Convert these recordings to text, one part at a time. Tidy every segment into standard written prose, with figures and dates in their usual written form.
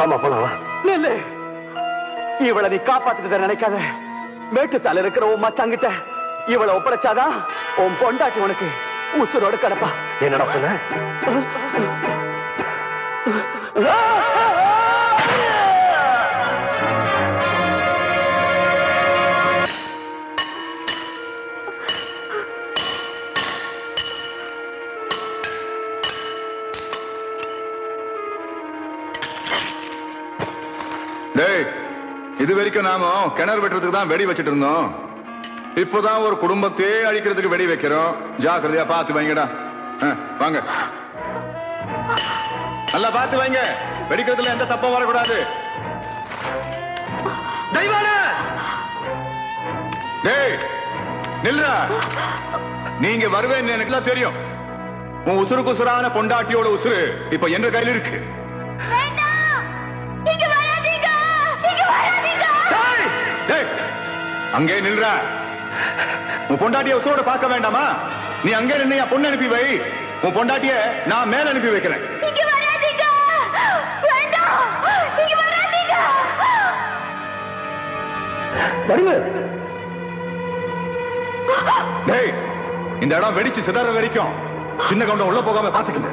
ஆமா போலாம். நெல்லு, இவளை நீ காப்பாத்துட்டு நினைக்காத. மேட்டுத்தால இருக்கிற உன் மச்சாங்கிட்ட இவளை ஒப்படைச்சாதான் உன் பொண்டாட்டி உனக்கு உசுரோடு கிடப்பா. என்னடா சொன்ன? இது வரைக்கும் நாம கிணறு வெட்டுறதுக்கு தான் வெடி வச்சிட்டு இருந்தோம். இப்போதான் ஒரு குடும்பத்தையே அழிக்கிறதுக்கு வெடி வைக்கிறோம். ஜாக்கிரதையா பார்த்து வைங்கடா. வாங்க, நல்லா பார்த்து வைங்க. வெடிக்கிறதுல எந்த தப்பும் வரக்கூடாது. டேய் நில்லுடா. நீங்க வருவேன்னு எனக்குலாம் தெரியும். உன் உசுருக்கு உசுரான பொண்டாட்டியோட உசுறு இப்ப என்ற கையில் இருக்கு. அங்கே நில்ற. உன் பொண்டாட்டிய உசுரோட பார்க்க வேண்டாமா? நீ அங்கே நின்று என் பொண்ணு அனுப்பி வை. உன் பொண்டாட்டிய நான் மேல அனுப்பி வைக்கிறேன். இந்த இடம் வெடிச்சு சிதற வரைக்கும் சின்ன கவுண்டம் உள்ள போகாம பாத்துக்கங்க.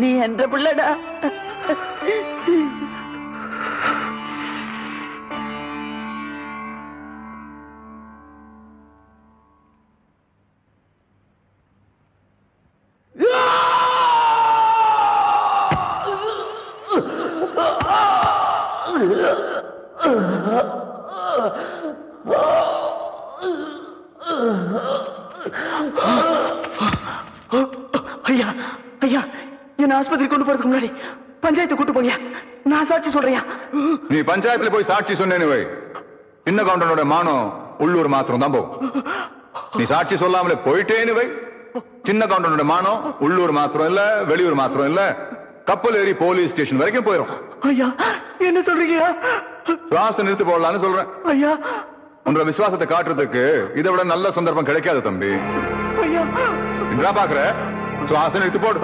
நீ என்ற பிள்ளடா. ஐயா ஐயா, என்ன ஆஸ்பத்திரி கொண்டு போறதுக்கு முன்னாடி பஞ்சாயத்து கூட்டு போறியா? நான் சாட்சி சொல்றியா? நீ பஞ்சாயத்துல போய் சாட்சி சொன்னேன்னு வை, சின்ன கவுண்டனோட மானம் உள்ளூர் மாத்திரம் தான் போகும். நீ சாட்சி சொல்லாமலே போயிட்டேன்னு வை, சின்ன கவுண்டனோட மானம் உள்ளூர் மாத்திரம் இல்ல, வெளியூர் மாத்திரம் இல்ல, கப்பல் ஏறி போலீஸ் ஸ்டேஷன் வரைக்கும் போயிடும். ஐயா என்ன சொல்றீங்க? சுவாசம் நிறுத்து போடலான்னு சொல்றேன். ஐயா, உன்னோட விசுவாசத்தை காட்டுறதுக்கு இதை விட நல்ல சந்தர்ப்பம் கிடைக்காது தம்பி. ஐயா என்ன பாக்குற? சுவாசம் நிறுத்து போடு.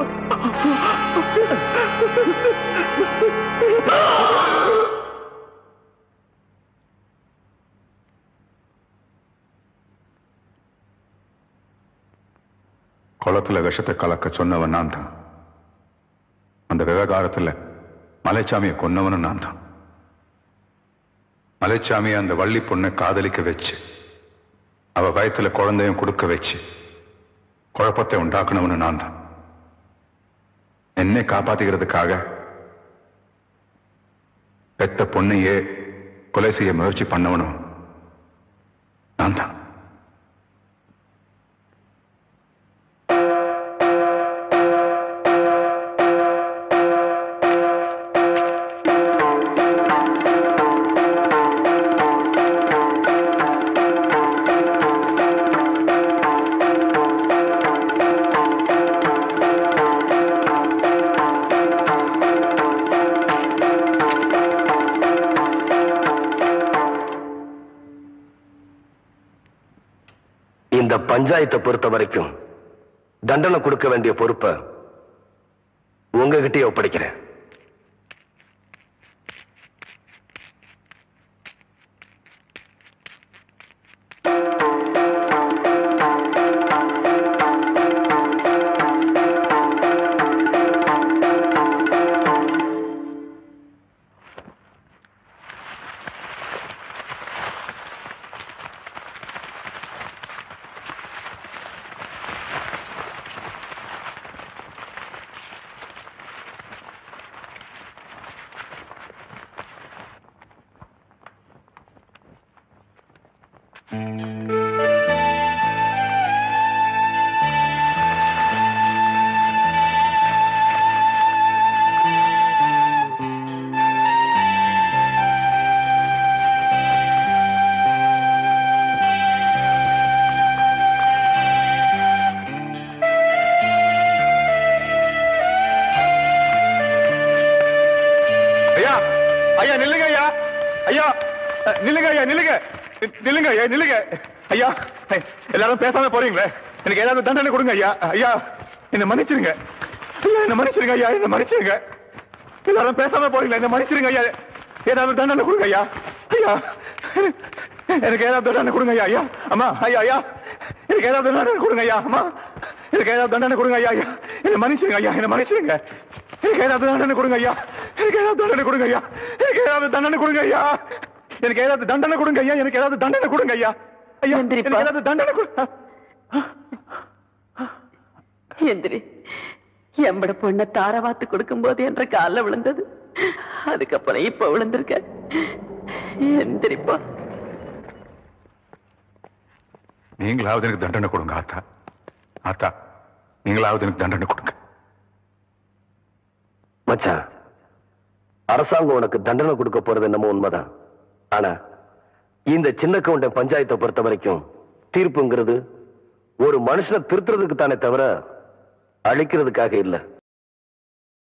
குளத்துல விஷத்தை கலக்க சொன்னவன் நான் தான். அந்த விவகாரத்துல மலைச்சாமியை கொன்னவனும் நான் தான். மலைச்சாமியை அந்த வள்ளி பொண்ணை காதலிக்க வச்சு, அவ வயத்துல குழந்தையும் கொடுக்க வச்சு குழப்பத்தை உண்டாக்குனவனு நான் தான். என்னை காப்பாத்திக்கிறதுக்காக பெத்த பொண்ணையே கொலை செய்ய முயற்சி பண்ணவனும் நான் தான். இந்த பஞ்சாயத்தை பொறுத்த வரைக்கும் தண்டனை கொடுக்க வேண்டிய பொறுப்பை உங்ககிட்டயே ஒப்படைக்கிறேன். ஐயா நில்லுங்க, ஐயா ஐயா நில்லுங்க, ஐயா நில்லுங்க, நில்லுங்க ஐயா நில்லுங்க. ஐயா எல்லாரும் பேசாம போறீங்களே, எனக்கு ஏதாவது தண்டனை கொடுங்க ஐயா. ஐயா என்ன மன்னிச்சிருங்க, ஐயா என்ன மன்னிச்சிருங்க, ஐயா என்ன மன்னிச்சிருங்க. எல்லாரும் பேசாம போறீங்களா, என்ன மன்னிச்சிருங்க ஐயா. ஏதாவது தண்டனை கொடுங்க ஐயா. ஐயா எனக்கு ஏதாவது தண்டனை கொடுங்க ஐயா. ஐயா அம்மா, ஐயா ஐயா எனக்கு ஏதாவது தண்டனை கொடுங்க ஐயா. அம்மா எனக்கு ஏதாவது தண்டனை கொடுங்க ஐயா. ஐயா என்ன மன்னிச்சிருங்க, ஐயா என்ன மன்னிச்சிருங்க. எனக்கு ஏதாவது தண்டனை கொடுங்க ஐயா. எனக்கு ஏதாவது தண்டனை கொடுங்க ஐயா. எனக்கு ஏதாவது தண்டனை கொடுங்க ஐயா. எனக்கு ஏதாவது தண்டனை கொடுங்க ஐயா. எனக்கு ஏதாவது தண்டனை கொடுங்க ஐயா. ஐயா எனக்கு ஏதாவது தண்டனை கொடுங்க. எந்திரி. எம்பட பொண்ணை தாரவாத்து கொடுக்கும் போது என்ற கால விழுந்தது, அதுக்கப்புறம் இப்ப விழுந்திருக்க. எந்திரிப்பா. நீங்களாவது எனக்கு தண்டனை கொடுங்க ஆத்தா. ஆத்தா நீங்களாவது எனக்கு தண்டனை கொடுங்க. மச்சான், அரசாங்கம் உனக்கு தண்டனை கொடுக்க போறது என்னமோ உண்மைதான். ஆனா இந்த சின்ன கவுண்ட பஞ்சாயத்தை பொறுத்த வரைக்கும் தீர்ப்புங்கிறது ஒரு மனுஷனை திருத்துறதுக்கு தானே தவிர அழிக்கிறதுக்காக இல்லை.